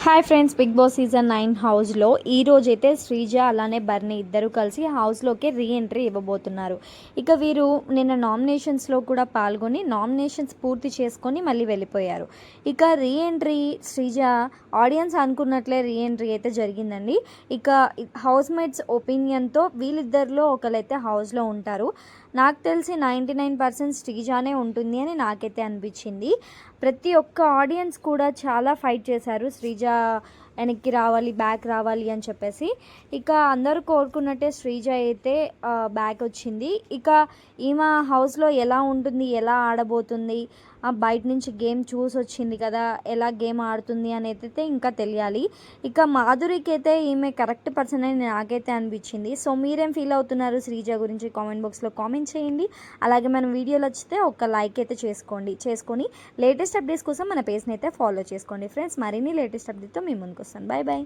Hi friends, Bigg Boss season 9 హౌస్లో ఈరోజైతే శ్రీజ అలానే బర్నీ ఇద్దరు కలిసి హౌస్లోకి రీఎంట్రీ ఇవ్వబోతున్నారు. ఇక వీరు నిన్న నామినేషన్స్లో కూడా పాల్గొని నామినేషన్స్ పూర్తి చేసుకొని మళ్ళీ వెళ్ళిపోయారు. ఇక రీఎంట్రీ శ్రీజ ఆడియన్స్ అనుకున్నట్లే రీఎంట్రీ అయితే జరిగిందండి. ఇక హౌస్మేట్స్ ఒపీనియన్తో వీళ్ళిద్దరిలో ఒకరైతే హౌస్లో ఉంటారు. నాకు తెలిసి 99% శ్రీజానే ఉంటుంది అని నాకైతే అనిపించింది. ప్రతి ఒక్క ఆడియన్స్ కూడా చాలా ఫైట్ చేశారు శ్రీజ వెనక్కి రావాలి, బ్యాక్ రావాలి అని చెప్పేసి. ఇక అందరూ కోరుకున్నట్టే శ్రీజ అయితే బ్యాక్ వచ్చింది. ఇక ఈమె హౌస్లో ఎలా ఉంటుంది, ఎలా ఆడబోతుంది, బయట నుంచి గేమ్ చూసి వచ్చింది కదా, ఎలా గేమ్ ఆడుతుంది అనేది అయితే ఇంకా తెలియాలి. ఇక మాధురికి అయితే ఈమె కరెక్ట్ పర్సన్ అని నాకైతే అనిపించింది. సో మీరేం ఫీల్ అవుతున్నారు శ్రీజ గురించి కామెంట్ బాక్స్లో కామెంట్ చేయండి. అలాగే మన వీడియోలు వచ్చితే ఒక లైక్ అయితే చేసుకొని లేటెస్ట్ అప్డేట్స్ కోసం మన పేజ్ని అయితే ఫాలో చేసుకోండి ఫ్రెండ్స్. మరిన్ని లేటెస్ట్ అప్డేట్తో మీ ముందుకు వస్తాను. Bye bye.